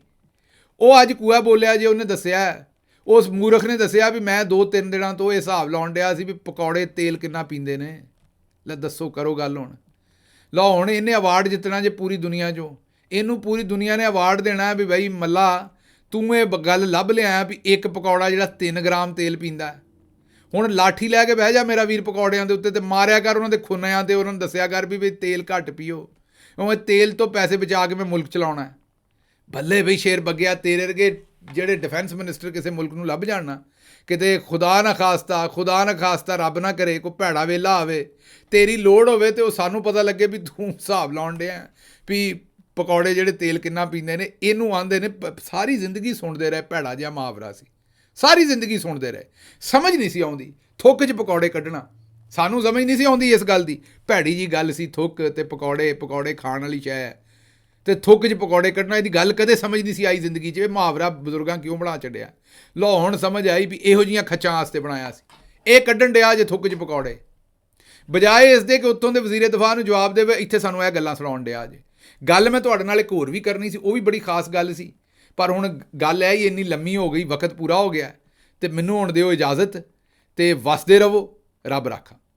ਉਹ ਅੱਜ ਕੂਆ ਬੋਲਿਆ ਜੇ ਉਹਨੇ ਦੱਸਿਆ, ਉਸ ਮੂਰਖ ਨੇ ਦੱਸਿਆ ਵੀ ਮੈਂ 2-3 ਦਿਨਾਂ ਤੋਂ ਇਹ ਹਿਸਾਬ ਲਾਉਣ ਡਿਆ ਸੀ ਵੀ ਪਕੌੜੇ ਤੇਲ ਕਿੰਨਾ ਪੀਂਦੇ ਨੇ। ਲੈ ਦੱਸੋ, ਕਰੋ ਗੱਲ ਹੁਣ। ਲਓ ਹੁਣ ਇਹਨੇ ਅਵਾਰਡ ਜਿੱਤਣਾ ਜੇ ਪੂਰੀ ਦੁਨੀਆ 'ਚੋਂ, ਇਹਨੂੰ ਪੂਰੀ ਦੁਨੀਆ ਨੇ ਅਵਾਰਡ ਦੇਣਾ ਵੀ ਬਈ ਮੱਲਾ ਤੂੰ ਇਹ ਗੱਲ ਲੱਭ ਲਿਆ ਵੀ ਇੱਕ ਪਕੌੜਾ ਜਿਹੜਾ 3 ਗ੍ਰਾਮ ਤੇਲ ਪੀਂਦਾ। ਹੁਣ ਲਾਠੀ ਲੈ ਕੇ ਬਹਿ ਜਾ ਮੇਰਾ ਵੀਰ ਪਕੌੜਿਆਂ ਦੇ ਉੱਤੇ ਤੇ ਮਾਰਿਆ ਕਰ ਉਹਨਾਂ ਦੇ ਖੁੰਨਿਆਂ ਤੇ, ਉਹਨਾਂ ਨੂੰ ਦੱਸਿਆ ਕਰ ਵੀ ਤੇਲ ਘੱਟ ਪੀਓ, ਉਵੇਂ ਤੇਲ ਤੋਂ ਪੈਸੇ ਬਚਾ ਕੇ ਮੈਂ ਮੁਲਕ ਚਲਾਉਣਾ। ਬੱਲੇ ਬਈ ਸ਼ੇਰ ਬੱਗਿਆ, ਤੇਰੇ ਵਰਗੇ ਜਿਹੜੇ ਡਿਫੈਂਸ ਮਿਨਿਸਟਰ ਕਿਸੇ ਮੁਲਕ ਨੂੰ ਲੱਭ ਜਾਣਾ, ਕਿਤੇ ਖੁਦਾ ਨਾ ਖਾਸਤਾ ਰੱਬ ਨਾ ਕਰੇ ਕੋਈ ਭੈੜਾ ਵੇਲਾ ਆਵੇ, ਤੇਰੀ ਲੋੜ ਹੋਵੇ ਤੇ ਉਹ ਸਾਨੂੰ ਪਤਾ ਲੱਗੇ ਵੀ ਤੂੰ ਹਿਸਾਬ ਲਾਉਣ ਡਿਆ ਵੀ ਪਕੌੜੇ ਜਿਹੜੇ ਤੇਲ ਕਿੰਨਾ ਪੀਂਦੇ ਨੇ। ਇਹਨੂੰ ਆਂਦੇ ਨੇ ਸਾਰੀ ਜ਼ਿੰਦਗੀ ਸੁਣਦੇ ਰਹੇ, ਭੈੜਾ ਜਿਹਾ ਮੁਹਾਵਰਾ ਸੀ, ਸਾਰੀ ਜ਼ਿੰਦਗੀ ਸੁਣਦੇ ਰਹੇ, ਸਮਝ ਨਹੀਂ ਸੀ ਆਉਂਦੀ ਥੁੱਕ 'ਚ ਪਕੌੜੇ ਕੱਢਣਾ, ਸਾਨੂੰ ਸਮਝ ਨਹੀਂ ਸੀ ਆਉਂਦੀ ਇਸ ਗੱਲ ਦੀ, ਭੈੜੀ ਜੀ ਗੱਲ ਸੀ ਥੁੱਕ ਤੇ ਪਕੌੜੇ ਖਾਣ ਵਾਲੀ ਸ਼ੈ ਹੈ ਤੇ ਥੁੱਕ 'ਚ ਪਕੌੜੇ ਕੱਢਣਾ, ਇਹਦੀ ਗੱਲ ਕਦੇ ਸਮਝ ਨਹੀਂ ਸੀ ਆਈ ਜ਼ਿੰਦਗੀ 'ਚ। ਇਹ ਮੁਹਾਵਰਾ ਬਜ਼ੁਰਗਾਂ ਕਿਉਂ ਬਣਾ ਛੱਡਿਆ। ਲਓ ਹੁਣ ਸਮਝ ਆਈ ਵੀ ਇਹੋ ਜਿਹੀਆਂ ਖੱਚਾਂ ਵਾਸਤੇ ਬਣਾਇਆ ਸੀ। ਇਹ ਕੱਢਣ ਡਿਆ ਜੇ ਥੁੱਕ 'ਚ ਪਕੌੜੇ, ਬਜਾਏ ਇਸ ਦੇ ਕਿ ਉੱਥੋਂ ਦੇ ਵਜ਼ੀਰ ਦਿਫਾ ਨੂੰ ਜਵਾਬ ਦੇਵੇ, ਇੱਥੇ ਸਾਨੂੰ ਇਹ ਗੱਲਾਂ ਸੁਣਾਉਣ ਡਿਆ ਜੇ। ਗੱਲ ਮੈਂ ਤੁਹਾਡੇ ਨਾਲ ਇੱਕ ਹੋਰ ਵੀ ਕਰਨੀ ਸੀ, ਉਹ ਵੀ ਬੜੀ ਖਾਸ ਗੱਲ ਸੀ, ਪਰ ਹੁਣ ਗੱਲ ਇਹ ਹੀ ਇੰਨੀ ਲੰਮੀ ਹੋ ਗਈ, ਵਕਤ ਪੂਰਾ ਹੋ ਗਿਆ ਤੇ ਮੈਨੂੰ ਹੁਣ ਦਿਓ ਇਜਾਜ਼ਤ ਤੇ ਵਸਦੇ ਰਹੋ, ਰੱਬ ਰਾਖਾ।